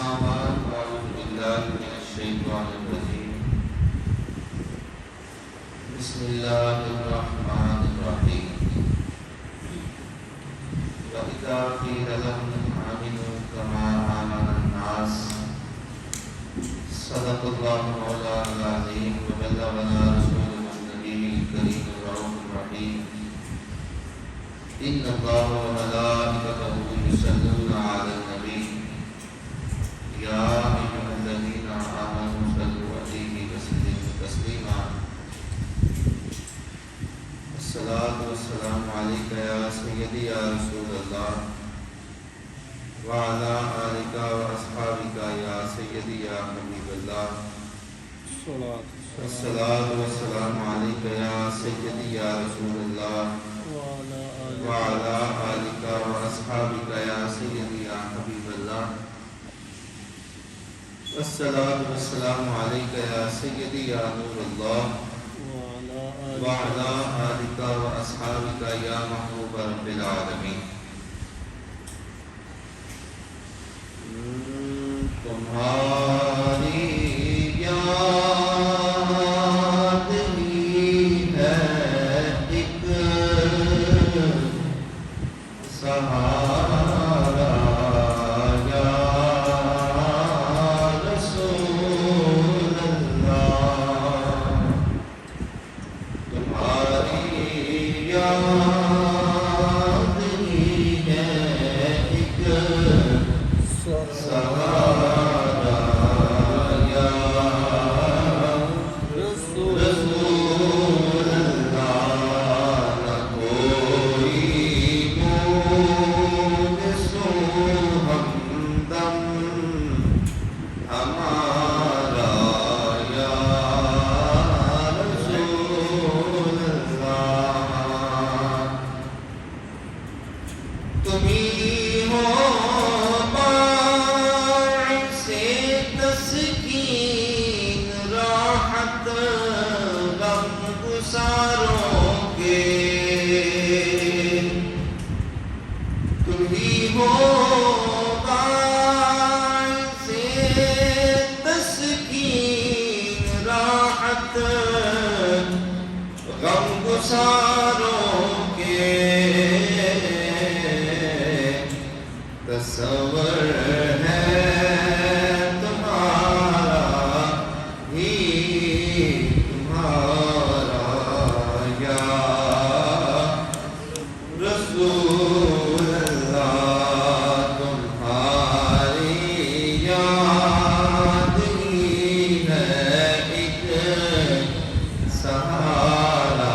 أعوذ بالله من الشيطان الرجيم بسم الله الرحمن الرحيم وإذا قيل لهم آمنوا كما آمن الناس صدق الله مولانا العظيم وبلغنا رسوله النبي الكريم الرؤوف الرحيم إن الله وملائكته يصلون على النبي يا أيها الذين آمنوا صلوا عليه وسلموا تسليما الصلاة والسلام عليك يا سيدي يا رسول الله وعلى آلك وأصحابك يا سيدي يا حبيب الله الصلاة والسلام عليك يا سيدي يا رسول الله وعلى آلك وأصحابك يا سيدي يا حبيب الله الصلاة والسلام عليك يا سيدي يا نور الله وعلى آلك وأصحابك يا محبوب رب العالمين تمہاری یاد ہی ہے ایک سہارا یا رسول اللہ تمہاری یاد ہی ہے ایک سہارا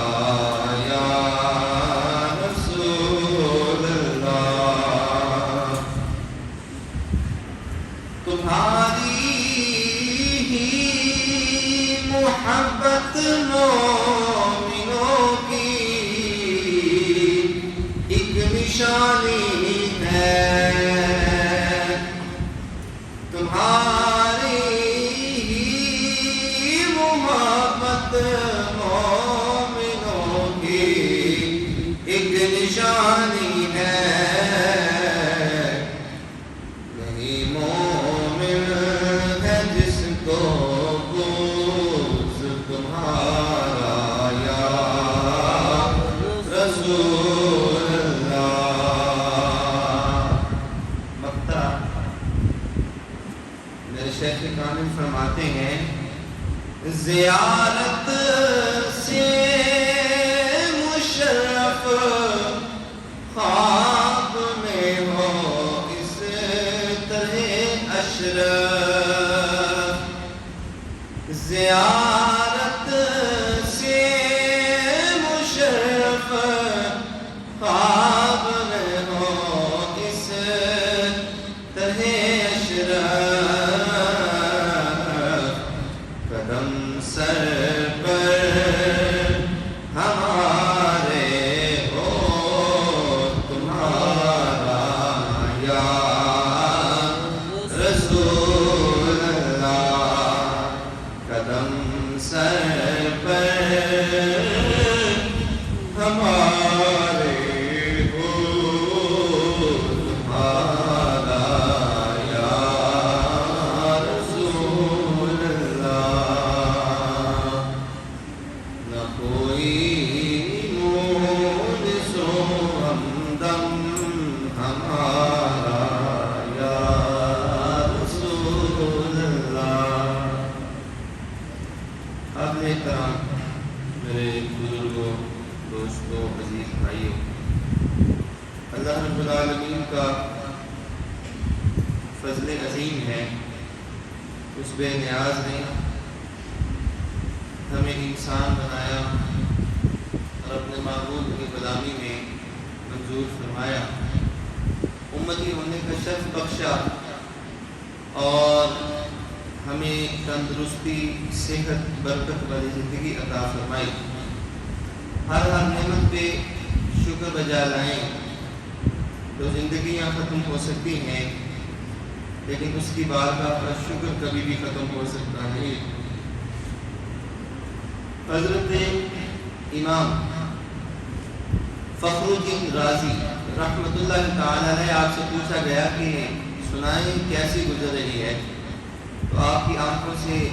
زیارت سے مشرف خواب میں ہو اس طرح اشرف زیارت سے مشرف خواب میں ہو اس طرح اشرف سر پر ہمارے ہو تمہارا یا رسول اللہ قدم سر پر ہمارے ہو تمہارا یا فضل عظیم ہے، اس بے نیاز نے ہمیں انسان بنایا اور اپنے معبود کی غلامی میں منظور فرمایا، امتی ہونے کا شرف بخشا اور ہمیں تندرستی، صحت، برکت والی زندگی عطا فرمائی۔ ہر نعمت پہ شکر بجا لائیں تو زندگیاں ختم ہو سکتی ہیں، لیکن اس کی بارگاہ کا شکر کبھی بھی ختم ہو سکتا نہیں۔ حضرت امام فخر الدین رازی رحمۃ اللہ تعالی علیہ آپ سے پوچھا گیا کہ سنائیں کیسی گزر رہی ہے، تو آپ کی آنکھوں سے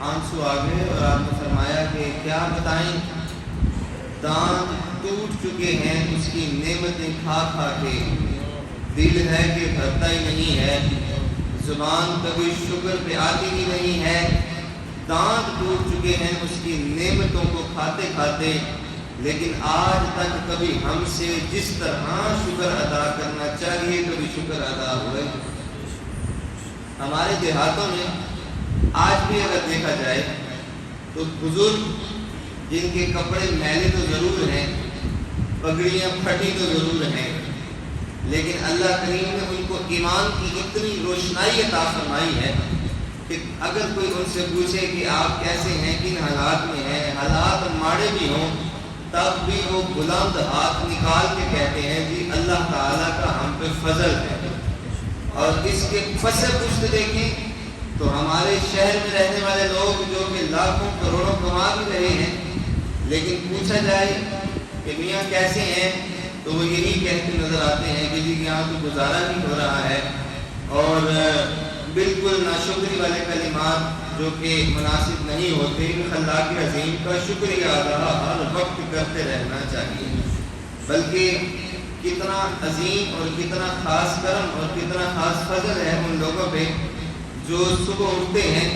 آنسو آ گئے اور آپ نے فرمایا کہ کیا بتائیں، دانت ٹوٹ چکے ہیں اس کی نعمتیں کھا کھا کے، دل ہے کہ بھرتا ہی نہیں ہے، زبان کبھی شکر پہ آتی ہی نہیں ہے، دانت ٹوٹ چکے ہیں اس کی نعمتوں کو کھاتے کھاتے، لیکن آج تک کبھی ہم سے جس طرح شکر ادا کرنا چاہیے کبھی شکر ادا ہوئے۔ ہمارے دیہاتوں میں آج بھی اگر دیکھا جائے تو بزرگ جن کے کپڑے میلے تو ضرور ہیں، پگڑیاں پھٹی تو ضرور ہیں، لیکن اللہ کریم نے ان کو ایمان کی اتنی روشنائی عطا فرمائی ہے کہ اگر کوئی ان سے پوچھے کہ آپ کیسے ہیں، کن حالات میں ہیں، حالات ماڑے بھی ہوں تب بھی وہ بلند ہاتھ نکال کے کہتے ہیں جی اللہ تعالیٰ کا ہم پہ فضل ہے۔ اور اس کے پس پشت دیکھیں تو ہمارے شہر میں رہنے والے لوگ جو کہ لاکھوں کروڑوں کما بھی رہے ہیں، لیکن پوچھا جائے کہ میاں کیسے ہیں تو وہ یہی کہتے نظر آتے ہیں کہ جی یہاں تو گزارا نہیں ہو رہا ہے، اور بالکل ناشکری والے کلمات جو کہ مناسب نہیں ہوتے۔ خلاق عظیم کا شکریہ ادا ہر وقت کرتے رہنا چاہیے، بلکہ کتنا عظیم اور کتنا خاص کرم اور کتنا خاص فضل ہے ان لوگوں پہ جو صبح اٹھتے ہیں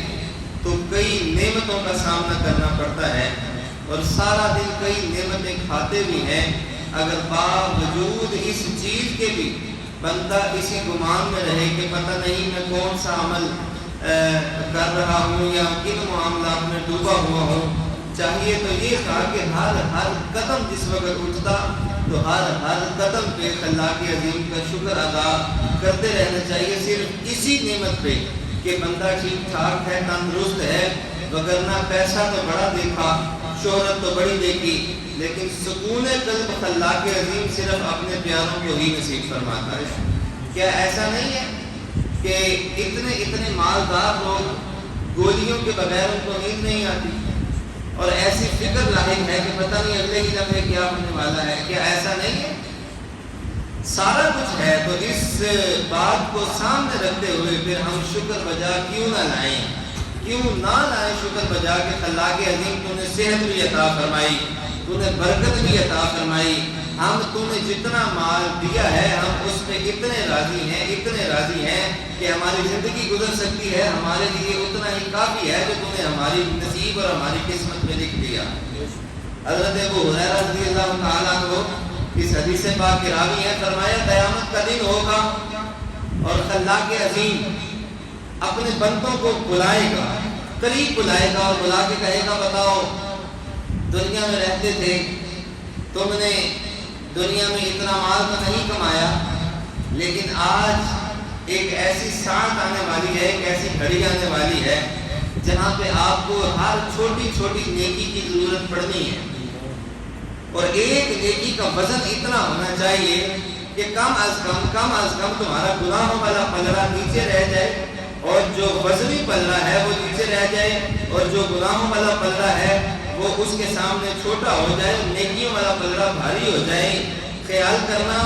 تو کئی نعمتوں کا سامنا کرنا پڑتا ہے اور سارا دن کئی نعمتیں کھاتے بھی ہیں، اگر باوجود اس چیز کے بھی بندہ اسی گمان میں رہے کہ پتہ نہیں میں کون سا عمل کر رہا ہوں یا کن معاملات میں ڈوبا ہوا ہوں، چاہیے تو یہ تھا کہ ہر قدم جس وقت اٹھتا تو ہر قدم پہ خلاق عظیم کا شکر ادا کرتے رہنا چاہیے، صرف اسی نعمت پہ کہ بندہ ٹھیک ٹھاک ہے، تندرست ہے، وگرنہ پیسہ تو بڑا دیکھا، شہرت تو بڑی دیکھی، لیکن سکون قلب خلاق عظیم صرف اپنے پیاروں کو ہی نصیب فرماتا ہے۔ کیا ایسا نہیں ہے کہ اتنے مالدار لوگ گولیوں کے بغیر ان کو نیند نہیں آتی اور ایسی فکر لاحق ہے کہ پتہ نہیں اگلے ہی لمحے کیا ہونے والا ہے؟ کیا ایسا نہیں ہے؟ سارا کچھ ہے، تو اس بات کو سامنے رکھتے ہوئے پھر ہم شکر بجا کیوں نہ لائیں شکر بجا کے خلاق عظیم تو نے صحت بھی عطا فرمائی، تو نے برکت بھی عطا فرمائی، تو نے جتنا مال دیا ہے ہم اس پہ اتنے راضی ہیں کہ ہماری زندگی گزر سکتی ہے، ہمارے لیے اتنا ہی کافی ہے جو تو نے ہماری نصیب اور ہماری قسمت میں لکھ دیا۔ حضرت ابو ہریرہ رضی اللہ تعالیٰ عنہ اس حدیث پاک کے راوی ہیں، فرمایا قیامت کا دن ہوگا اور خلاق عظیم اپنے بندوں کو بلائے گا، قریب بلائے گا اور بلا کے کہے گا بتاؤ دنیا میں رہتے تھے، تم نے دنیا میں اتنا مال تو نہیں کمایا، لیکن آج ایک ایسی ساعت آنے والی ہے، ایک ایسی گھڑی آنے والی ہے جہاں پہ آپ کو ہر چھوٹی چھوٹی نیکی کی ضرورت پڑنی ہے، اور ایک نیکی کا وزن اتنا ہونا چاہیے کہ کم از کم تمہارا گناہوں والا پلڑا نیچے رہ جائے اور جو وزنی پلڑا ہے وہ نیچے رہ جائے اور جو گناہوں والا پلڑا ہے وہ اس کے سامنے چھوٹا ہو جائے، نیکیوں والا پلڑا بھاری ہو جائے۔ خیال کرنا،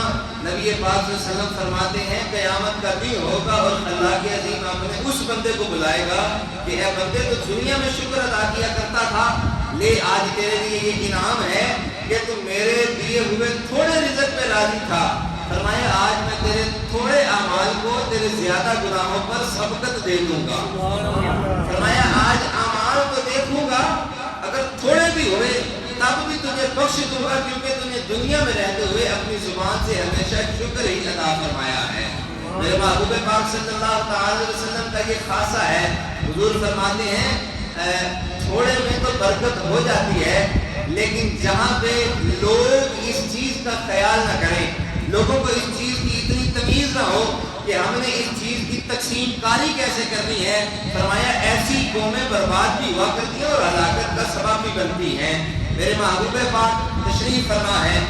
نبی پاک صلی اللہ علیہ وسلم فرماتے ہیں قیامت کا دن ہوگا اور اللہ کے عظیم اپنے اس بندے کو بلائے گا کہ اے بندے تو دنیا میں شکر ادا کیا کرتا تھا، لے آج تیرے لیے یہ انعام ہے کہ تم میرے دیے ہوئے تھوڑے رزق پہ راضی تھا، فرمایا آج میں تیرے تھوڑے اعمال کو تیرے زیادہ گناہوں پر سبقت دے دوں گا، فرمایا آج اعمال کو دیکھوں گا، اگر تھوڑے بھی ہوئے تب بھی تجھے بخش دوں گا، کیونکہ تجھے دنیا میں رہتے ہوئے اپنی زبان سے ہمیشہ شکر ہی ادا فرمایا ہے۔ میرے محبوب پاک صلی اللہ تعالی علیہ وسلم کا یہ خاصہ ہے. حضور فرماتے ہیں تھوڑے میں تو برکت ہو جاتی ہے، لیکن جہاں پہ لوگ اس چیز کا خیال نہ کریں، لوگوں کو اس چیز کی اتنی تمیز نہ ہو کہ ہم نے اس چیز کی تقسیم کاری کیسے کرنی ہے، فرمایا ایسی قومیں برباد بھی ہوا کرتی ہیں اور ہلاکت کا سبب بھی بنتی ہیں. میرے محبوب پاک تشریف فرما ہے.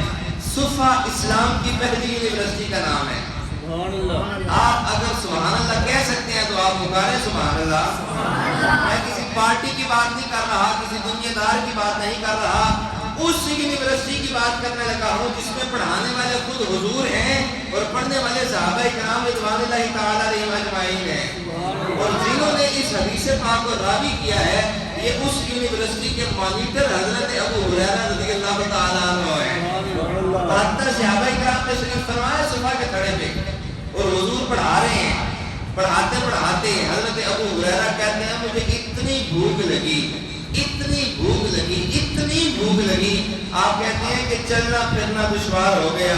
صفا اسلام کی پہلی یونیورسٹی کا نام ہے. آپ اگر سبحان اللہ کہہ سکتے ہیں تو آپ پکاریں سبحان اللہ. میں کسی پارٹی کی بات نہیں کر رہا، کسی دنیا دار کی بات نہیں کر رہا، اس یونیورسٹی کی بات کرنے لگا ہوں جس میں پڑھانے والے خود حضور ہیں اور پڑھنے والے صحابہ کرام رضوان اللہ تعالی علیہم اجمعین ہیں، اور جنہوں نے اس حدیث پاک کو راوی کیا ہے یہ اس یونیورسٹی کے مانیٹر حضرت ابو ہریرہ رضی اللہ تعالی عنہ ہیں. 72 صحابہ کرام تشریف فرمائے صفا کے تھڑے پہ اور حضور پڑھا رہے ہیں. پڑھاتے پڑھاتے حضرت ابو ہریرہ کہتے ہیں مجھے اتنی بھوک لگی، اتنی بھوک لگی، اتنی بھوک لگی. آپ کہتے ہیں کہ چلنا پھرنا دشوار ہو گیا،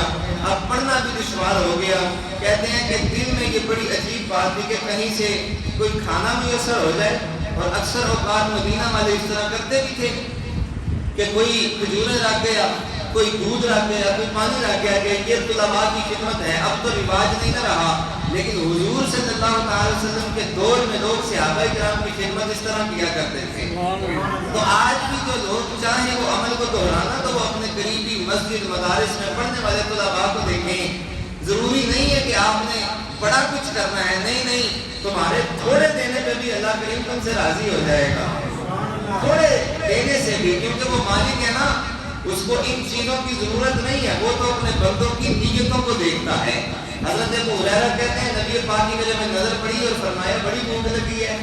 اب پڑھنا بھی دشوار ہو گیا. کہتے ہیں کہ دل میں یہ بڑی عجیب بات تھی کہ کہیں سے کوئی کھانا میسر ہو جائے، اور اکثر اوقات مدینہ والے اس طرح کرتے بھی تھے کہ کوئی کھجوریں رکھ گیا، کوئی دودھ رکھ گیا، کوئی پانی رکھ گیا کہ یہ طلباء کی خدمت ہے. اب تو رواج نہیں نہ رہا، لیکن حضور صلی اللہ علیہ وسلم کے دور میں لوگ صحابہ کرام کی خدمت اس طرح کیا کرتے تھے. تو آج بھی جو لوگ چاہیں وہ عمل کو دہرانا تو وہ اپنے قریبی مسجد مدارس میں پڑھنے والے طلباء کو دیکھیں. ضروری نہیں ہے کہ آپ نے بڑا کچھ کرنا ہے، نہیں نہیں، تمہارے تھوڑے دینے پہ بھی اللہ کریم تم سے راضی ہو جائے گا. تھوڑے دینے سے بھی، کیونکہ وہ مالک ہے نا، اس کو ان چیزوں کی ضرورت نہیں ہے، وہ تو اپنے بندوں کی نیتوں کو دیکھتا ہے. حضرت ابو ہریرہ کہتے ہیں نبی پاک کی میرے میں نظر پڑی اور فرمایا بڑی بھوک لگی ہے.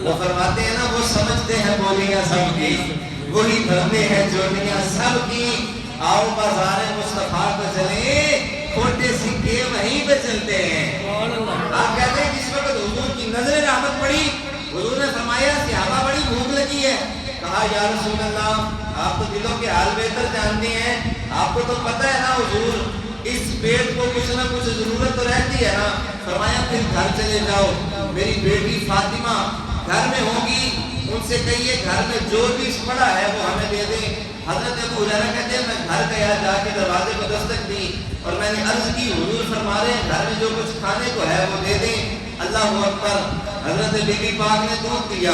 وہ فرماتے ہیں نا وہ سمجھتے ہیں بولیاں سب کی، وہی بھرتے ہیں چولیاں سب کی. آؤ بازار مصطفیٰ کو چلیں، کھوٹے سکے وہیں پہ چلتے ہیں. آپ کہتے ہیں جس وقت حضور کی نظر رحمت پڑی، حضور نے فرمایا صحابہ بڑی بھوک لگی ہے. کہا یا رسول اللہ آپ تو دلوں کے حال بہتر جانتے ہیں، آپ کو تو پتہ ہے نا حضور اس پیٹ کو کچھ نہ کچھ ضرورت تو رہتی ہے نا. فرمایا پھر گھر چلے جاؤ، میری بیٹی فاطمہ گھر میں ہوگی، ان سے کہیے گھر میں جو بھی پڑا ہے وہ ہمیں دے دیں. حضرت ابو ہریرہ کہتے ہیں میں گھر گیا، جا کے دروازے کو دستک دی اور میں نے عرض کی حضور فرما رہے ہیں گھر میں جو کچھ کھانے کو ہے وہ دے دیں. اللہ اکبر. حضرت بی بی پاک نے دودھ دیا،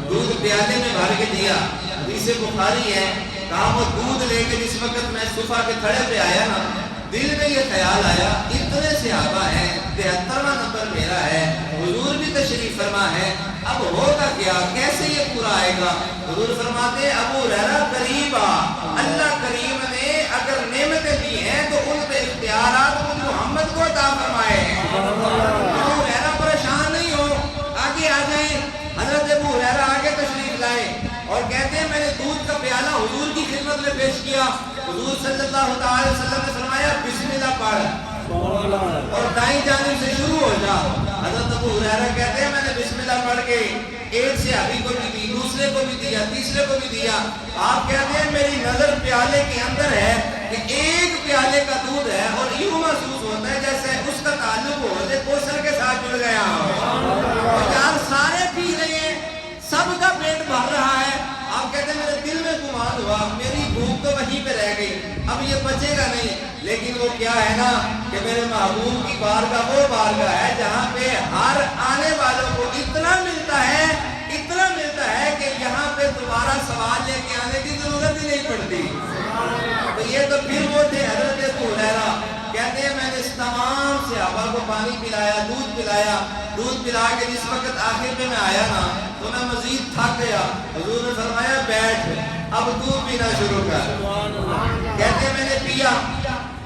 دودھ پیالے میں بھر کے دیا. حدیث بخاری ہے، کہا وہ دودھ لے کے جس وقت میں صفا کے تھڑے پہ آیا نا، دل میں یہ خیال آیا اتنے صحابہ ہیں، 73واں نمبر میرا ہے، حضور بھی تشریف فرما ہے، اب ہوگا کیا، کیسے یہ پورا آئے گا. حضور فرماتے ہیں ابو ہریرہ قریب آ، اللہ کریم نے اگر نعمتیں دی ہیں تو ان پہ اختیارات خود محمد کو عطا فرمائے ہیں. ابو ہریرہ پریشان نہیں ہو، آگے آ جائیں. حضرت ابو ہریرہ آگے تشریف لائے اور کہتے ہیں میں نے دودھ کا پیالہ حضور کی خدمت میں پیش کیا. حضور صلی اللہ تعالی وسلم نے فرمایا بسم اللہ پڑھ اور دائیں جانب سے شروع ہو جا. حضرت ابو ہریرہ کہتے ہیں میں نے بسم اللہ پڑھ کے ایک صحابی کو بھی دی، دوسرے کو بھی دیا، تیسرے کو بھی دیا. آپ کہتے ہیں میری نظر پیالے کے اندر ہے کہ ایک پیالے کا دودھ ہے اور یوں محسوس ہوتا ہے جیسے اس کا تعلق حوض کوثر کے ساتھ جڑ گیا ہو. یار سارے پی رہے ہیں، سب کا پیٹ بھر رہا ہے. آپ کہتے ہیں میرے دل میں گمان ہوا، میری بھوک تو وہیں پہ رہ گئی، اب یہ بچے گا نہیں. لیکن وہ کیا ہے نا کہ میرے محبوب کی بارگاہ وہ بارگاہ ہے جہاں پہ ہر آنے والوں کو اتنا ملتا ہے کہ یہاں پہ دوبارہ سوال لے کے آنے کی ضرورت ہی نہیں پڑتی. تو یہ تو پھر وہ تھے حضرت ابو ہریرہ. کہتے ہیں میں نے اس تمام صحابہ کو پانی پلایا، دودھ پلایا. دودھ پلا کے جس وقت آخر میں آیا نا تو میں مزید تھک گیا. حضور نے فرمایا بیٹھ اب دودھ پینا شروع کر. کہتے ہیں میں نے پیا.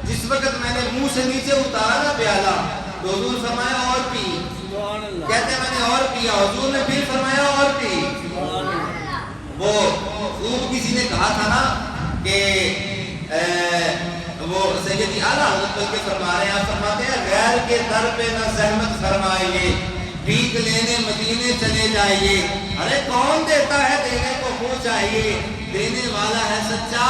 جس وقت میں نے منہ سے نیچے اتارا نا پیالہ تو حضور فرمایا اور پی. کہتے ہیں میں نے اور پیا. حضور نے پھر فرمایا اور پی. وہ خوب کسی نے کہا تھا نا کہ وہ سیدی اعلیٰ حضرت بلکہ فرما رہے ہیں، آپ فرماتے ہیں غیر کے در پہ نہ زحمت فرمائیے، بھیک لینے مدینے چلے جائیے. ارے کون دیتا ہے، دینے کو منہ چاہیے، دینے والا ہے سچا.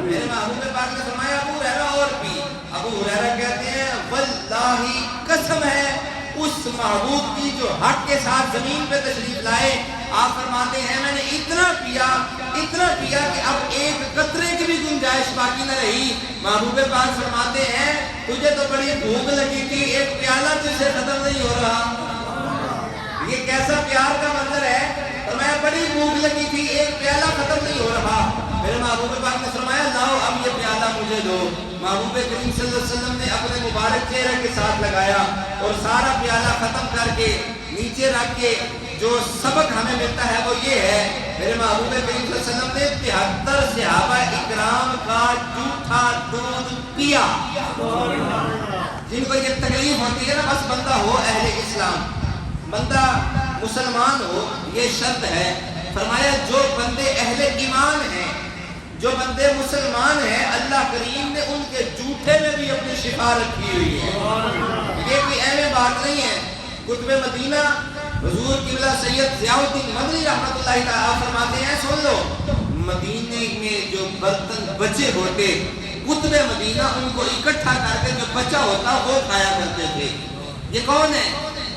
میرے محبوب پاک نے فرمایا ابو ہریرہ اور پی. ابو ابو ہریرہ کہتے ہیں واللہ قسم ہے اس محبوب کی جو حق کے ساتھ زمین پہ تشریف لائے. آپ فرماتے ہیں میں نے اتنا پیا کہ اب ایک قطرے کی بھی گنجائش باقی نہ رہی. محبوب پاک فرماتے ہیں تجھے تو بڑی بھوک لگی تھی, ایک پیالہ تجھے ختم نہیں ہو رہا. یہ کیسا پیار کا منظر ہے. فرمایا بڑی بھوک لگی تھی, ایک پیالہ ختم نہیں ہو رہا. میرے محبوب پاک نے فرمایا لاؤ اب یہ پیالہ مجھے دو. محبوب کریم صلی اللہ علیہ وسلم نے اپنے مبارک چہرے کے ساتھ لگایا اور سارا پیالہ ختم کر کے نیچے رکھ کے جو سبق ہمیں ملتا ہے وہ یہ ہے, میرے محبوب کریم صلی اللہ علیہ وسلم نے 73 صحابہ اکرام کا جھوٹا دودھ پیا. جن کو یہ تکلیف ہوتی ہے نا, بس بندہ ہو اہل اسلام, بندہ مسلمان ہو, یہ شرط ہے. فرمایا جو بندے اہل ایمان ہیں, جو بندے مسلمان ہیں, اللہ کریم نے ان کے جھوٹے میں بھی اپنی شفا رکھی ہوئی ہے. یہ کوئی اہم بات نہیں ہے. قطب مدینہ حضور قبلہ سید ضیاء الدین مدنی رحمۃ اللہ تعالی فرماتے ہیں سن لو, مدینے میں جو برتن بچے ہوتے قطب مدینہ ان کو اکٹھا کر کے جو بچہ ہوتا وہ کھایا کرتے تھے. یہ کون ہے؟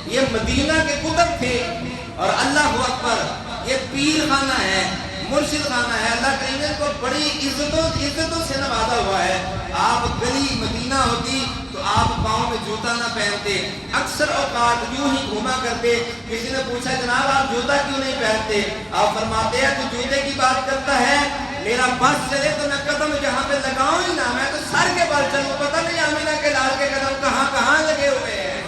یہ مدینہ کے قطب تھے. اور اللہ اکبر, یہ پیر خانہ ہے, مرشد خانہ ہے. اللہ کریم نے کو بڑی عزتوں سے نوازا ہوا ہے. آپ گلی مدینہ ہوتی تو آپ پاؤں میں جوتا نہ پہنتے, اکثر اوقات یوں ہی گھوما کرتے. کسی نے پوچھا جناب آپ جوتا کیوں نہیں پہنتے؟ آپ فرماتے ہیں تو جوتے کی بات کرتا ہے, میرا بس چلے تو میں قدم جہاں پہ لگاؤں ہی نہ, میں تو سر کے بل چلوں. پتہ نہیں آمینہ کے لال کے قدم کہاں کہاں لگے ہوئے ہیں.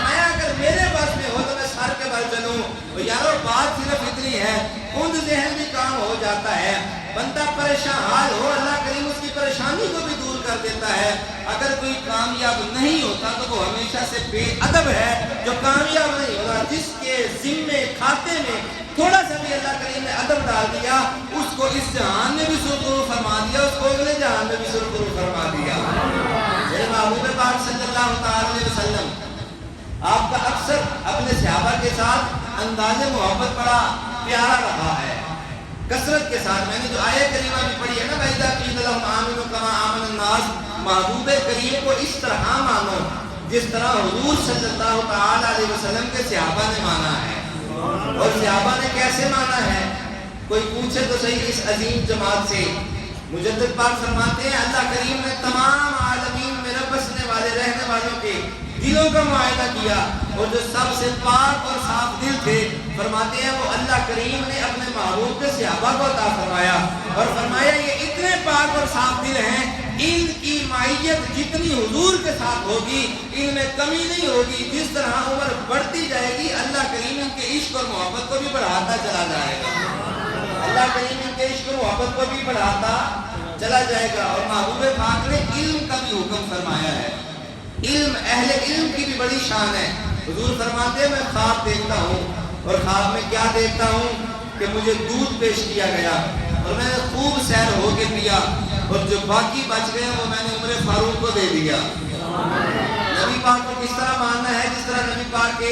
میں اگر میرے بس میں ہو تو میں سر کے بل چلوں. یارو بات صرف اتنی ہے, خود ذہن بھی کام ہو جاتا ہے. بندہ پریشان حال ہو, اللہ کریم اس کی پریشانی کو بھی دور کر دیتا ہے. اگر کوئی کامیاب نہیں ہوتا تو وہ ہمیشہ سے بے ادب ہے جو کامیاب نہیں ہوگا. جس کے ذمے کھاتے میں تھوڑا سا بھی اللہ کریم نے ادب ڈال دیا, اس کو اس جہان میں بھی سرخرو فرما دیا, اس کو اگلے جہان میں بھی سرخرو فرما دیا. میرے محبوب پاک صلی اللہ تعالی علیہ وسلم آپ کا اکثر اپنے صحابہ کے ساتھ انداز محبت بڑا پیارا رہا ہے, کثرت کے ساتھ. میں نے جو آیت کریمہ بھی پڑھی ہے نا, وَإِذَا قِيلَ لَهُمْ آمِنُوا كَمَا آمَنَ النَّاسُ, محبوب کریم کو اس طرح مانو جس طرح حضور صلی اللہ تعالی علیہ وسلم کے صحابہ نے مانا ہے. اور صحابہ نے کیسے مانا ہے؟ کوئی پوچھے تو صحیح اس عظیم جماعت سے. مجدد پاک فرماتے ہیں اللہ کریم نے تمام عالمین میں بسنے والے رہنے والوں کے دلوں کا معائنہ کیا, اور جو سب سے پاک اور صاف دل تھے فرماتے ہیں وہ اللہ کریم نے اپنے محبوب کے صحابہ کو عطا فرمایا. اور فرمایا یہ اتنے پاک اور صاف دل ہیں, ان کی معیت جتنی حضور کے ساتھ ہوگی ان میں کمی نہیں ہوگی. جس طرح عمر بڑھتی جائے گی اللہ کریم ان کے عشق اور محبت کو بھی بڑھاتا چلا جائے گا. اللہ کریم ان کے عشق اور محبت کو بھی بڑھاتا چلا جائے گا. اور محبوب پاک نے علم کا بھی حکم فرمایا ہے. علم, اہل علم کی بھی بڑی شان ہے. حضور فرماتے ہیں میں خواب دیکھتا ہوں, اور خواب میں کیا دیکھتا ہوں کہ مجھے دودھ پیش کیا گیا اور میں نے خوب سیر ہو کے پیا, اور جو باقی بچ گئے وہ میں نے عمر فاروق کو دے دیا. نبی پاک کو کس طرح ماننا ہے جس طرح نبی پاک کے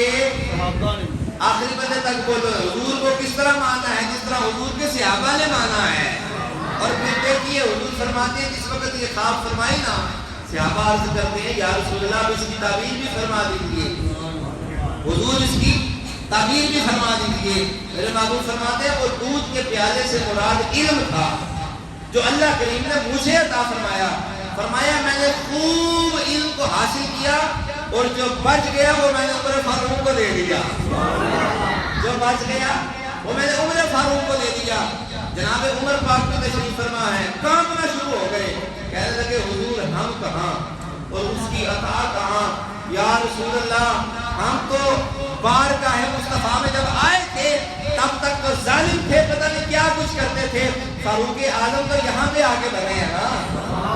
آخری بندے تک بولو. حضور کو کس طرح ماننا ہے جس طرح حضور کے صحابہ نے مانا ہے. اور پھر دیکھیے حضور فرماتے ہیں جس وقت یہ خواب فرمائی نا, صحابہ عرض کرتے ہیں یا رسول اللہ اس کی تعبیر بھی فرما دیجیے. حضور اس کی تعبیر بھی فرما دیجیے. میرے محبوب فرماتے ہیں وہ دودھ کے پیالے سے مراد علم تھا جو اللہ کریم نے مجھے عطا فرمایا. فرمایا میں نے خوب علم کو حاصل کیا, اور جو بچ گیا وہ میں نے عمر فاروق کو دے دیا. جو بچ گیا وہ میں نے عمر فاروق کو دے دیا. جناب عمر پاک میں تشریف فرما ہے, کانپنا شروع ہو گئے, کہنے لگے حضور ہم کہاں اور اس کی عطا کہاں. یا رسول اللہ ہم تو بارگاہ مصطفیٰ میں جب آئے تھے تب تک تو ظالم تھے, پتہ نہیں کیا کچھ کرتے تھے. فاروق اعظم تو یہاں پہ آگے بڑھے ہیں نا,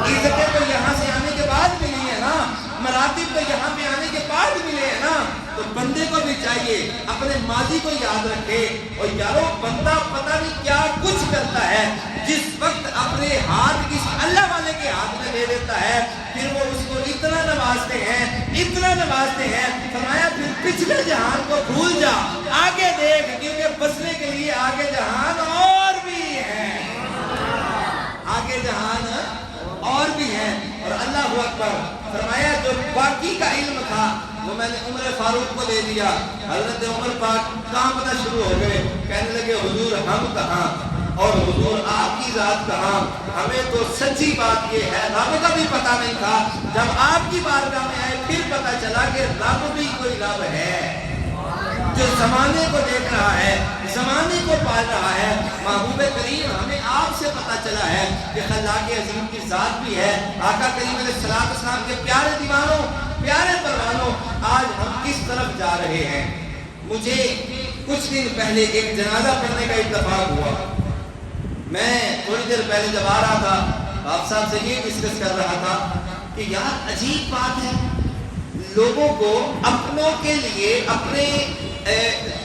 عزتیں تو یہاں سے آنے کے بعد ملی ہیں نا, مراتب تو یہاں پہ آنے کے بعد ملے ہیں نا. تو بندے کو بھی چاہیے اپنے ماضی کو یاد رکھے. اور یارو بندہ پتہ نہیں کیا کچھ کرتا ہے, جس وقت اپنے ہاتھ کسی اللہ والے کے ہاتھ میں دے دیتا ہے پھر وہ اس کو اتنا نوازتے ہیں. فرمایا پھر پچھلے جہان کو بھول جا, آگے دیکھ, کیونکہ بسنے کے لیے آگے جہان اور بھی ہے, آگے جہان اور بھی ہے. اور اللہ اکبر. فرمایا جو باقی کا علم تھا وہ میں نے عمر فاروق کو دے دیا. حضرت عمر پاک کانپنا شروع ہو گئے, کہنے لگے حضور ہم کہاں اور حضور آپ کی ذات کہاں. ہمیں تو سچی بات یہ ہے رب کا بھی پتہ نہیں تھا, جب آپ کی بارگاہ میں آئے پھر پتہ چلا کہ رب بھی کوئی رب ہے جو زمانے کو دیکھ رہا ہے, زمانے کو پال رہا ہے. محبوب کریم ہمیں آپ سے پتہ چلا ہے کہ خلاق عظیم کی ذات بھی ہے. آقا کریم علیہ السلام کے پیارے دیوانوں, پیارے پروانوں, آج ہم کس طرف جا رہے ہیں. مجھے کچھ دن پہلے ایک جنازہ پڑھنے کا اتفاق ہوا. میں تھوڑی دیر پہلے جب آ رہا تھا آپ صاحب سے یہ ڈسکس کر رہا تھا کہ یار عجیب بات ہے, لوگوں کو اپنوں کے لیے اپنے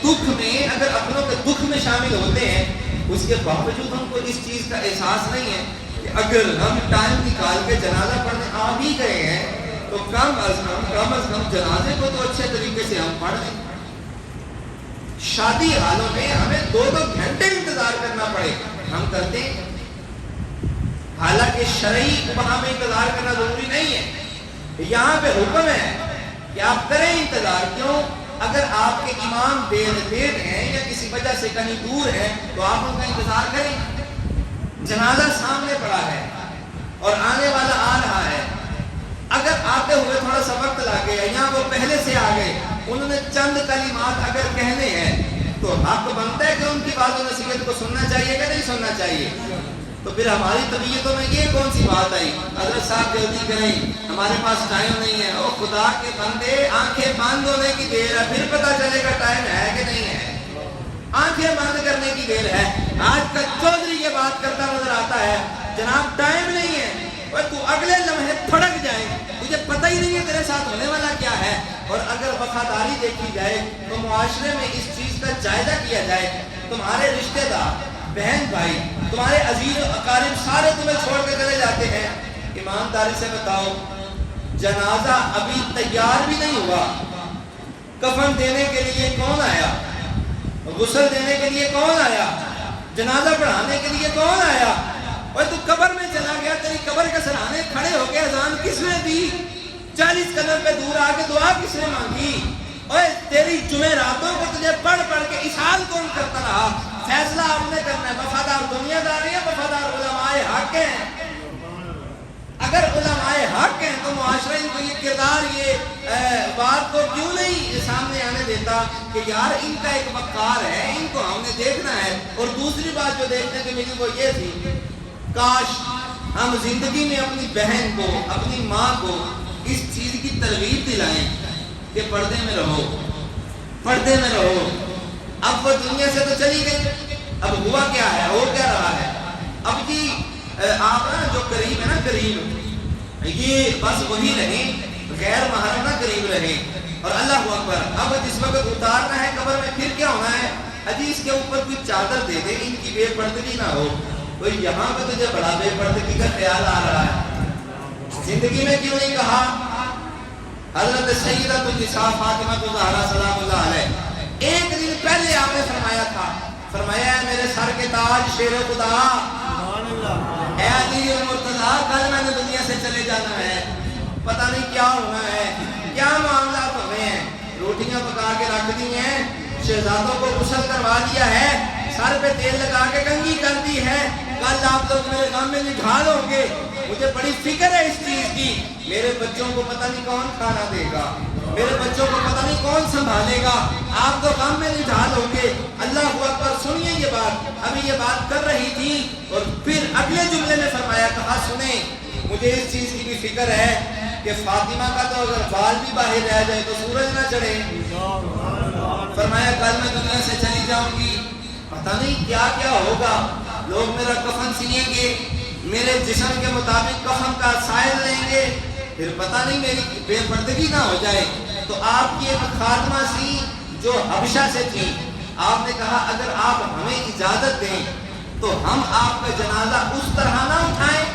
دکھ میں, اگر اپنوں کے دکھ میں شامل ہوتے ہیں, اس کے باوجود ہم کو اس چیز کا احساس نہیں ہے کہ اگر ہم ٹائم نکال کے جنازہ پڑھنے آ بھی گئے ہیں تو کم از کم جنازے کو تو اچھے طریقے سے ہم پڑھ لیں. شادی حالوں میں ہمیں 2-2 گھنٹے انتظار کرنا پڑے, ہم کرتے ہیں. حالانکہ شرعی وہاں میں انتظار کرنا ضروری نہیں ہے. یہاں پہ حکم ہے کہ آپ کریں انتظار. کیوں؟ اگر آپ کے امام دیر ہیں یا کسی وجہ سے کہیں دور ہیں تو آپ ان کا انتظار کریں. جنازہ سامنے پڑا ہے اور آنے والا آ رہا ہے, اگر آتے ہوئے تھوڑا سا وقت لگ گیا یا وہ پہلے سے آ گئے, انہوں نے چند کلمات اگر کہنے ہیں تو حق بنتا ہے کہ ان کی بات و نصیحت کو سننا چاہیے کہ نہیں سننا چاہیے. تو پھر ہماری طبیعتوں میں یہ کون سی بات آئی, حضرت صاحب جلدی کریں, ہمارے پاس ٹائم نہیں ہے. او خدا کے بندے, آنکھیں بند ہونے کی دیر ہے, پھر پتہ چلے گا ٹائم ہے کہ نہیں ہے. آنکھیں بند کرنے کی دیر ہے. آج کا چودھری یہ بات کرتا نظر آتا ہے, جناب ٹائم نہیں ہے, اور تو اگلے لمحے پھڑک جائے, تجھے پتہ ہی نہیں ہے تیرے ساتھ ہونے والا کیا ہے. اور اگر وفاداری دیکھی جائے تو معاشرے میں اس چیز کا جائزہ کیا جائے, تمہارے رشتہ دار, بہن بھائی, تمہارے عزیز و اقارب سارے تمہیں چھوڑ کے چلے جاتے ہیں. ایمانداری سے بتاؤ, جنازہ ابھی تیار بھی نہیں ہوا, کفن دینے کے لیے کون آیا, غسل دینے کے لیے کون آیا, جنازہ پڑھانے کے لیے کون آیا, اور تو قبر میں چلا گیا, تیری قبر کے سرانے کھڑے ہو کے اذان کس نے دی, 40 قدم پہ دور آ کے دعا کس نے مانگی, اور تیری جمعراتوں کو تجھے پڑھ کے اشعال کون کرتا رہا. فیصلہ آپ نے کرنا ہے, وفادار دنیا دار ہیں, وفادار علماء حق ہیں. اگر علماء حق ہیں تو معاشرہ ان کو یہ کردار, یہ بات کو کیوں نہیں سامنے آنے دیتا کہ یار ان کا ایک وقار ہے, ان کو ہم نے دیکھنا ہے. اور دوسری بات جو دیکھنے کی ملی وہ یہ تھی, کاش ہم زندگی میں اپنی بہن کو, اپنی ماں کو اس چیز کی ترغیب دلائیں کہ پردے میں رہو, پردے میں رہو. اب وہ دنیا سے تو چلی گئی, اب ہوا کیا ہے, ہو کیا رہا ہے. اب جی آپ نا جو قریب ہے نا, قریب یہ بس وہی رہیں, غیر محرم نہ قریب رہیں. اور اللہ اکبر, اب جس وقت اتارنا ہے قبر میں پھر کیا ہونا ہے, حدیث کے اوپر کوئی چادر دے دے, ان کی بے پردگی نہ ہو. تو یہاں پہ تجھے بڑا بے پردگی کا خیال آ رہا ہے. زندگی میں کیوں نہیں کہا حضرت سیدۃ النساء فاطمہ الزہرا سلام اللہ علیہ, ایک دن پہلے آپ نے فرمایا تھا, فرمایا ہے میرے سر کے تاج شیر خدا, اے علی المرتضیٰ, کل میں نے دنیا سے چلے جانا ہے, پتہ نہیں کیا ہونا ہے, کیا معاملات ہوئے ہیں. روٹیاں پکا کے رکھ دی ہیں, شہزادوں کو غسل کروا دیا ہے, سر پہ تیل لگا کے کنگھی کر دی ہے, کل آپ لوگ میرے غم میں نڈھال ہوں گے. مجھے بڑی فکر ہے اس چیز کی, میرے بچوں کو پتہ نہیں کون کھانا دے گا, میرے بچوں کو پتہ نہیں کون سنبھالے گا, آپ تو غم میں نڈھال ہوں گے. اللہ اکبر. سنیے یہ بات, ابھی یہ بات کر رہی تھی اور پھر اگلے جملے میں فرمایا, کہا سنیں مجھے اس چیز کی بھی فکر ہے کہ فاطمہ کا تو اگر بال بھی باہر رہ جائے تو سورج نہ چڑھے. فرمایا کل میں دنیا سے چلی جاؤں گی, پتہ نہیں کیا کیا ہوگا, لوگ میرا کفن سیئیں گے, میرے جسم کے مطابق کفن کا سائل لیں گے, پھر پتہ نہیں میری بے پردگی نہ ہو جائے. تو آپ کی ایک خاتمہ سی جو حبشہ سے تھی, آپ نے کہا اگر آپ ہمیں اجازت دیں تو ہم آپ کا جنازہ اس طرح نہ اٹھائیں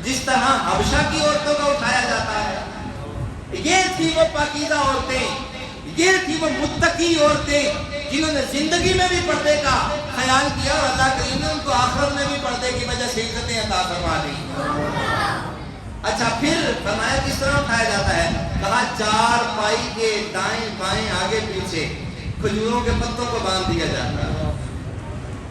جس طرح حبشہ کی عورتوں کا اٹھایا جاتا ہے. یہ تھی وہ پاکیزہ عورتیں, یہ تھی وہ متقی عورتیں جنہوں نے زندگی میں بھی پردے کا خیال کیا, اور اللہ کریم نے ان کو آخرت میں بھی پردے کی وجہ سے عزتیں عطا فرما دی. اچھا پھر فرمایا کس طرح اٹھایا جاتا ہے؟ کہا چار پائی کے دائیں بائیں آگے پیچھے کھجوروں کے پتوں کو باندھ دیا جاتا ہے.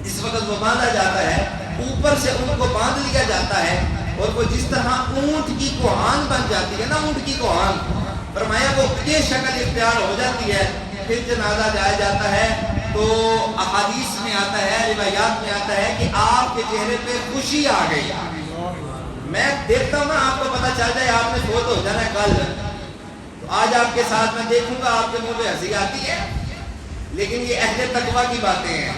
اس وقت وہ باندھا جاتا ہے, اوپر سے ان کو باندھ لیا جاتا ہے, اور وہ جس طرح اونٹ کی کوہان بن جاتی ہے نا, اونٹ کی کوہان, فرمایا وہ یہ شکل اختیار ہو جاتی ہے. پھر جنازہ جایا جاتا ہے تو احادیث میں آتا ہے, روایات میں آتا ہے کہ آپ کے چہرے پہ خوشی آ گئی. میں دیکھتا ہوں نا, آپ کو پتہ چل جائے آپ نے فوت ہو جانا کل, تو آج آپ کے ساتھ میں دیکھوں گا آپ کے منہ پہ ہنسی آتی ہے, لیکن یہ اہل تقویٰ کی باتیں ہیں.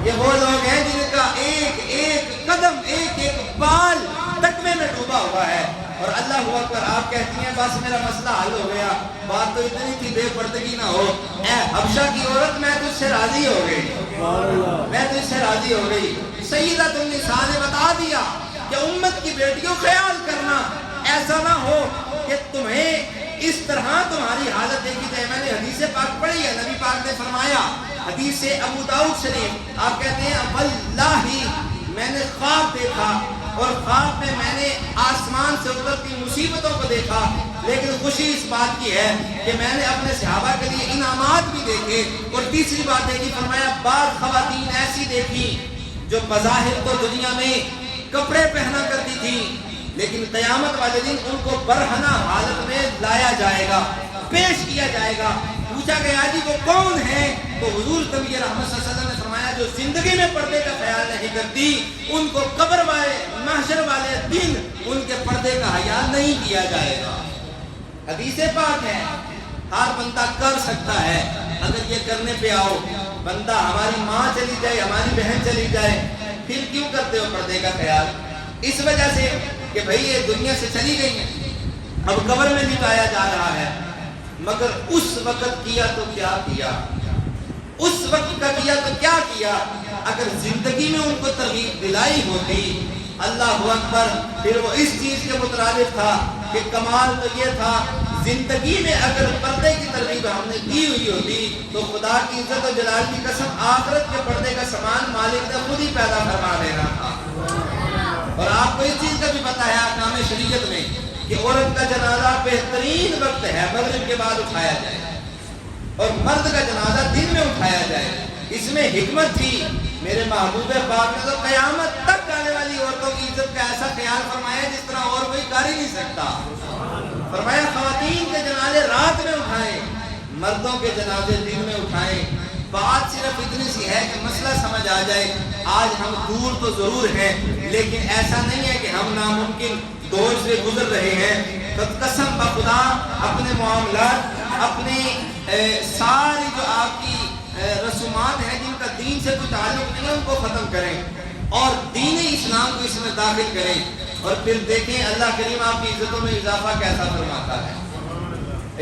یہ وہ لوگ ہیں جن کا ایک ایک قدم ایک ایک بال تقوی میں ڈوبا ہوا ہے. اور اللہ اکبر, آپ کہتی ہیں بس میرا مسئلہ حل ہو گیا, بات تو اتنی تھی بے پردگی نہ ہو, اے حبشہ کی عورت میں تجھ سے راضی ہو گئی, میں تجھ سے راضی ہو گئی. سیدۃ النساء نے بتا دیا کہ امت کی بیٹیوں خیال کرنا, ایسا نہ ہو کہ تمہیں اس طرح تمہاری حالت دیکھی جائے. میں نے حدیث پاک پڑھی ہے, نبی پاک نے فرمایا, حدیث ابو داؤد شریف, آپ کہتے ہیں واللہ میں نے خواب دیکھا, اور خواب میں نے آسمان سے اترتی مصیبتوں کو دیکھا, لیکن خوشی اس بات کی ہے کہ میں نے اپنے صحابہ کے لیے انعامات بھی دیکھے. اور تیسری بات دیکھی, فرمایا بعض خواتین ایسی دیکھی جو بظاہر تو دنیا میں کپڑے پہنا کرتی تھی, لیکن قیامت والے دن ان کو برہنہ حالت میں لایا جائے گا, پیش کیا جائے گا. پوچھا گیا جی وہ کون ہے؟ تو حضور نبی رحمت صلی اللہ علیہ وسلم نے فرمایا جو زندگی میں پردے کا خیال نہیں کرتی, ان کو قبر والے محشر والے دن ان کے پردے کا خیال نہیں کیا جائے گا. حدیث پاک ہے, ہر بندہ کر سکتا ہے اگر یہ کرنے پہ آؤ. بندہ ہماری ماں چلی جائے, ہماری بہن چلی جائے, پھر کیوں کرتے ہو پردے کا خیال؟ اس وجہ سے کہ بھئی یہ دنیا سے چلی گئی ہیں, اب قبر میں لٹایا جا رہا ہے. مگر اس وقت کیا تو کیا کیا, اس وقت کا کیا تو کیا کیا. اگر زندگی میں ان کو ترغیب دلائی ہوتی, اللہ اکبر, پھر وہ اس چیز کے مترادف تھا کہ کمال تو یہ تھا, زندگی میں اگر پردے کی ترغیب ہم نے دی ہوئی ہوتی تو خدا کی عزت و جلال کی قسم آخرت کے پردے کا سامان مالک نے خود ہی پیدا فرما دینا تھا. اور آپ کو اس چیز کا بھی پتہ ہے احکام شریعت میں کہ عورت کا جنازہ بہترین وقت ہے مغرب کے بعد اٹھایا جائے, اور مرد کا جنازہ دن میں اٹھایا جائے. اس میں حکمت تھی. میرے محبوب پاک نے تو قیامت تک آنے والی عورتوں کی عزت کا ایسا خیال فرمایا جس طرح اور کوئی کر ہی نہیں سکتا. فرمایا خواتین کے جنازے رات میں اٹھائیں, مردوں کے جنازے دن میں اٹھائیں. بات صرف اتنی سی ہے کہ مسئلہ سمجھ آ جائے. آج ہم دور تو ضرور ہیں, لیکن ایسا نہیں ہے کہ ہم ناممکن دور سے گزر رہے ہیں. قسم بخدا اپنے معاملات, اپنے ساری جو آپ کی رسومات ہیں جن کا دین سے کوئی تعلق نہیں ہے ان کو ختم کریں, اور دین اسلام کو اس میں داخل کریں, اور پھر دیکھیں اللہ کریم آپ کی عزتوں میں اضافہ کیسا فرماتا ہے.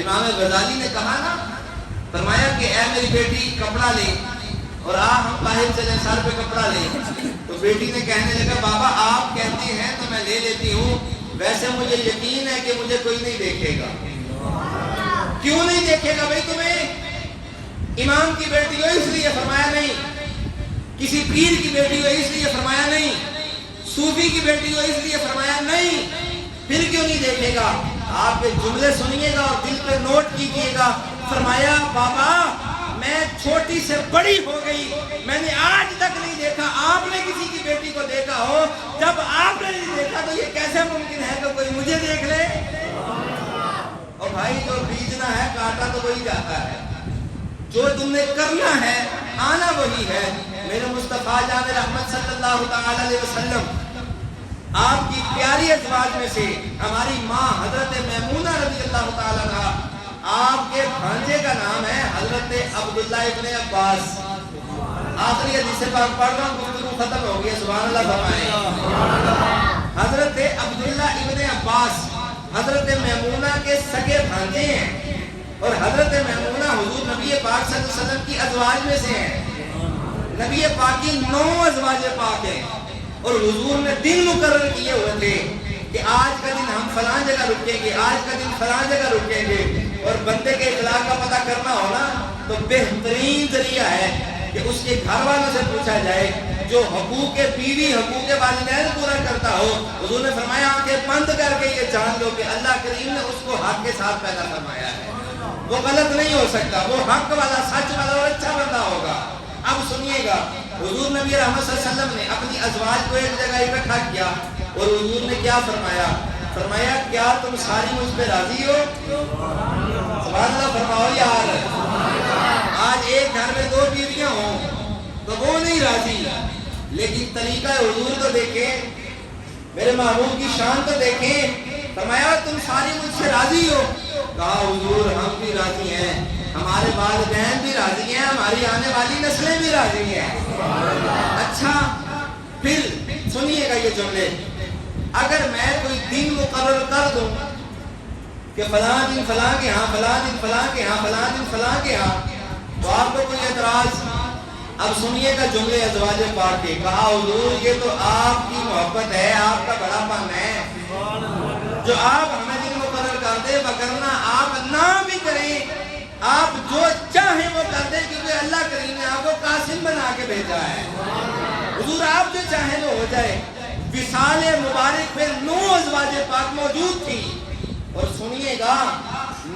امام غزالی نے کہا نا, فرمایا کہ اے میری بیٹی کپڑا لے, اور ہم باہر چلیں سر پہ کپڑا لیں. تو بیٹی نے کہنے لگا بابا آپ کہتے ہیں تو میں لے لیتی ہوں, ویسے مجھے یقین ہے کہ مجھے کوئی نہیں دیکھے گا. کیوں نہیں دیکھے گا بھائی تمہیں؟ امام کی بیٹی ہو اس لیے, فرمایا نہیں. کسی پیر کی بیٹی ہو اس لیے, فرمایا نہیں. صوفی کی بیٹی ہو اس لیے, فرمایا نہیں. پھر کیوں نہیں دیکھے گا؟ آپ کے جملے سنیے گا اور دل پہ نوٹ کیجیے گا. فرمایا بابا میں چھوٹی سے بڑی ہو گئی, میں نے آج تک نہیں دیکھا آپ نے کسی کی بیٹی کو دیکھا ہو. جب آپ نے نہیں دیکھا تو یہ کیسے ممکن ہے کہ کوئی مجھے دیکھ لے؟ اور بھائی جو بیجنا ہے کاٹا تو وہی جاتا ہے, جو تم نے کرنا ہے آنا وہی ہے. میرے مصطفیٰ جان رحمت صلی اللہ تعالی علیہ وسلم آپ کی پیاری ازواج میں سے ہماری ماں حضرت میمونہ رضی اللہ تعالی عنہا, آپ کے بھانجے کا نام ہے حضرت عبداللہ ابن عباس. آخری حدیث پاک پڑھ رہا ہوں, گفتگو ختم ہو گیا, سبحان اللہ فرمائیں. حضرت عبداللہ ابن عباس حضرت میمونہ کے سگے بھانجے ہیں, اور حضرت میمونہ حضور نبی پاک صلی اللہ علیہ وسلم کی ازواج میں سے ہیں. نبی پاک کی 9 ازواج پاک ہیں, اور حضور نے دن مقرر کیے ہوئے تھے کہ آج کا دن ہم فلاں جگہ رکیں گے, آج کا دن فلاں جگہ رکیں گے. اور بندے کے اخلاق کا پتہ کرنا ہونا تو بہترین ذریعہ ہے کہ اس کے گھر والوں سے پوچھا جائے جو حقوق بیوی حقوق والدین پورا کرتا ہو، حضور نے فرمایا آنکھیں بند کر کے یہ جان لو کہ اللہ کریم نے اس کو حق کے ساتھ پیدا فرمایا ہے، وہ غلط نہیں ہو سکتا، وہ حق والا سچ والا اور اچھا بندہ ہوگا۔ اب سنیے گا، حضور نبی رحمت صلی اللہ علیہ وسلم نے اپنی ازواج کو ایک جگہ اکٹھا کیا اور حضور نے کیا فرمایا؟ فرمایا کیا تم ساری مجھ پہ راضی ہو؟ سبحان اللہ فرماؤ یار۔ آج ایک گھر میں 2 بیویاں ہوں تو وہ نہیں راضی، لیکن طریقہ حضور تو دیکھیں، میرے محبوب کی شان تو دیکھیں۔ فرمایا تم ساری مجھ سے راضی ہو؟ کہا حضور ہم بھی راضی ہیں، ہمارے والدین بھی راضی ہیں، ہماری آنے والی نسلیں بھی راضی ہیں۔ اچھا پھر سنیے گا یہ جملے، اگر میں کوئی دن مقرر کر دوں کہ فلاں دن فلاں کے ہاں، فلاں دن فلاں کے ہاں، فلاں دن فلاں کے ہاں، تو آپ کو کوئی اعتراض؟ اب سنیے گا جملے ازواج پاک کے۔ کہا حضور یہ تو آپ کی محبت ہے، آپ کا بڑا پن ہے جو آپ ہمیں دن مقرر کر دے، وگرنہ آپ نہ بھی کریں، آپ جو چاہیں وہ کر دیں، کیونکہ اللہ کریم نے آپ کو قاسم بنا کے بھیجا ہے۔ حضور آپ جو چاہیں وہ ہو جائے۔ وصال مبارک میں 9 ازواج پاک موجود تھی، اور سنیے گا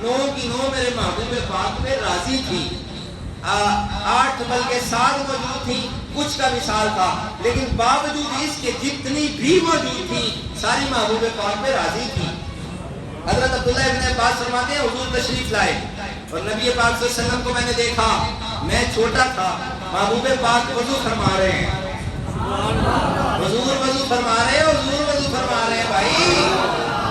9 کی 9 میرے محبوب پاک پہ راضی تھی، 8 بلکہ 7 موجود تھی، کچھ کا وصال تھا، لیکن باوجود اس کے جتنی بھی موجود تھی ساری محبوب پاک پہ راضی تھی۔ حضرت عبداللہ ابن عباس فرماتے ہیں حضور تشریف لائے اور نبی پاک صلی اللہ علیہ وسلم کو میں نے دیکھا، میں چھوٹا تھا، محبوب پاک وضو فرما رہے ہیں، حضور وضو فرما رہے ہیں، حضور وضو فرما رہے ہیں، بھائی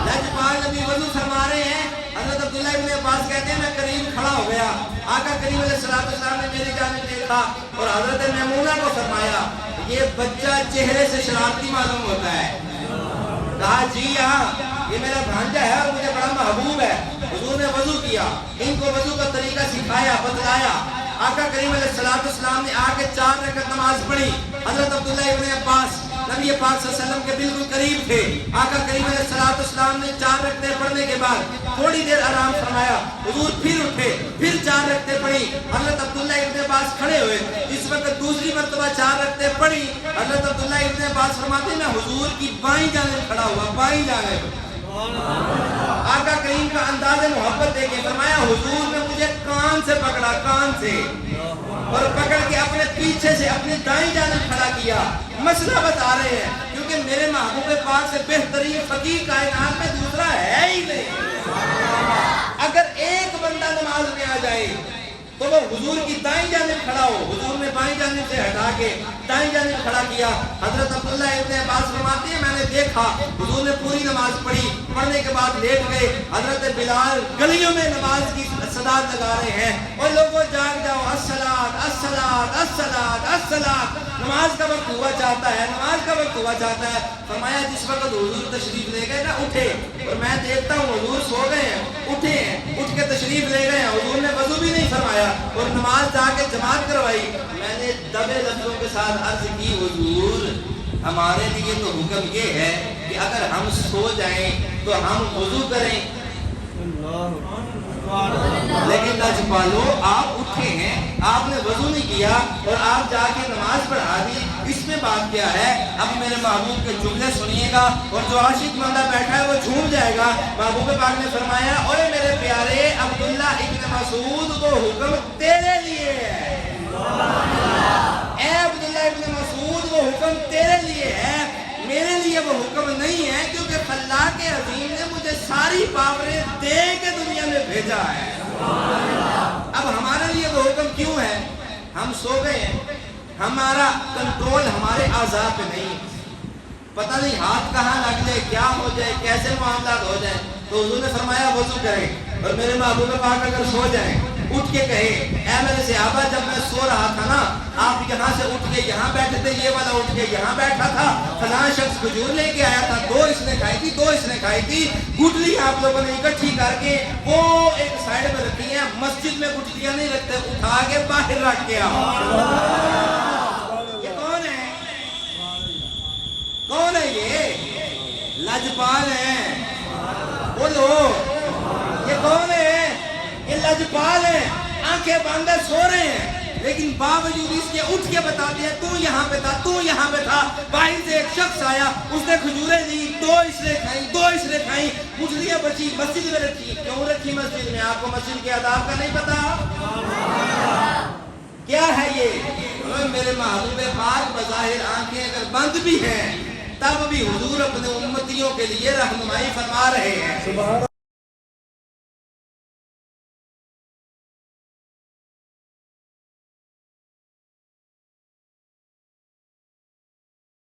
لجپال نبی وضو فرما رہے ہیں۔ حضرت عبداللہ ابن عباس کہتے ہیں میں قریب کھڑا ہو گیا، آقا کریم علیہ السلام نے میری جانب دیکھا اور حضرت میمونہ کو فرمایا یہ بچہ چہرے سے شرارتی معلوم ہوتا ہے۔ کہا جی ہاں یہ میرا بھانجا ہے اور مجھے بڑا محبوب ہے۔ حضور نے وضو کیا، ان کو وضو کا طریقہ سکھایا، بتلایا۔ آقا کریم علیہ السلام نے آ کے 4 رکعت نماز پڑھی۔ حضرت عبداللہ ابن عباس نبی پاک صلی اللہ علیہ وسلم کے بالکل قریب تھے، آقا کریم علیہ السلام نے 4 رکعتیں پڑھنے کے بعد تھوڑی دیر آرام فرمایا، حضور پھر اٹھے، پھر 4 رکعتیں پڑھی۔ حضرت عبداللہ ابن عباس کھڑے ہوئے، اس وقت دوسری مرتبہ 4 رکعتیں پڑھی۔ حضرت عبداللہ ابن عباس فرماتے ہیں میں حضور کی بائیں جانب کھڑا ہوا، بائیں جانب۔ آقا کریم کا انداز محبت دیکھیں، فرمایا حضور نے مجھے کان سے پکڑا، کان سے، اور پکڑ کے اپنے پیچھے سے اپنی دائیں جانب کھڑا کیا۔ مسئلہ بتا رہے ہیں کیونکہ میرے محبوب پاک سے بہترین فقیر کائنات میں دوسرا ہے ہی نہیں۔ اگر ایک بندہ نماز میں آ جائے تو وہ حضور کی دائیں جانب کھڑا ہو، حضور نے بائیں جانب سے ہٹا کے دائیں جانب کھڑا کیا۔ حضرت عبداللہ ابن عباس فرماتے ہیں میں نے دیکھا حضور نے پوری نماز پڑھی، پڑھنے کے بعد لیٹ گئے۔ حضرت بلال گلیوں میں نماز کی صدا لگا رہے ہیں اور لوگوں جاگ جاؤ، الصلاۃ الصلاۃ الصلاۃ الصلاۃ، نماز کا وقت ہوا چاہتا ہے، نماز کا وقت ہوا چاہتا ہے۔ فرمایا جس وقت حضور تشریف لے گئے نا اٹھے، اور میں دیکھتا ہوں حضور سو گئے ہیں، اٹھے ہیں، اٹھ کے تشریف لے گئے ہیں، حضور نے وضو بھی نہیں فرمایا اور نماز جا کے جماعت کروائی۔ میں نے دبے لفظوں کے ساتھ عرض کی حضور ہمارے لیے تو حکم یہ ہے کہ اگر ہم سو جائیں تو ہم وضو کریں، لیکن لجپالو آپ اٹھے ہیں، آپ نے وضو نہیں کیا اور آپ جا کے نماز پڑھا دی، اس میں بات کیا ہے؟ اب میرے محبوب کے جملے سنیے گا اور جو عاشق بندہ بیٹھا ہے وہ جھوم جائے گا۔ محبوب پاک نے فرمایا اوے میرے پیارے عبداللہ ابن مسعود وہ حکم تیرے لیے ہے، اے عبداللہ ابن مسعود وہ حکم تیرے لیے ہے، میرے لیے وہ حکم نہیں ہے، کیونکہ خلاق عظیم نے مجھے ساری پاوریں دے کے دنیا میں بھیجا ہے۔ اب ہمارے لیے وہ حکم کیوں ہے؟ ہم سو گئے ہیں، ہمارا کنٹرول ہمارے اعضاء پہ نہیں، پتہ نہیں ہاتھ کہاں لگ جائے، کیا ہو جائے، کیسے معاملات ہو جائیں۔ تو حضور نے فرمایا وضو کریں، اور میرے محبوب پاک اگر سو جائیں اٹھ کے کہے اے میرے صحابہ جب میں سو رہا تھا نا آپ یہاں سے اٹھ کے یہاں بیٹھے تھے، یہ والا اٹھ کے یہاں بیٹھا تھا، فلاں شخص کھجور لے کے آیا تھا، 2 اس نے کھائی تھی، 2 اس نے کھائی تھی، گٹلی آپ لوگوں نے اکٹھی کر کے وہ ایک سائڈ میں رکھی ہیں، مسجد میں گٹلیاں نہیں رکھتے، اٹھا کے باہر رکھ کے آؤ۔ یہ کون ہے؟ کون ہے یہ؟ لجپال ہیں، بولو یہ کون ہے؟ یہ لجپال ہیں، آنکھیں باندھے سو رہے ہیں لیکن باوجود اس کے اٹھ کے بتاتے ہیں تو یہاں پہ تھا، تو یہاں پہ تھا. باہر سے ایک شخص آیا، اس نے کھجوریں دی، 2 اسرے کھائیں، 2 اسرے کھائیں، پوچھلیاں بچی، مسجد میں رکھی. کیوں رکھی مسجد میں؟ آپ کو مسجد کے آداب کا نہیں پتا؟ کیا ہے یہ؟ میرے محبوب پاک بظاہر آنکھیں اگر بند بھی ہیں تب بھی حضور اپنے امتیوں کے لیے رہنمائی فرما رہے ہیں.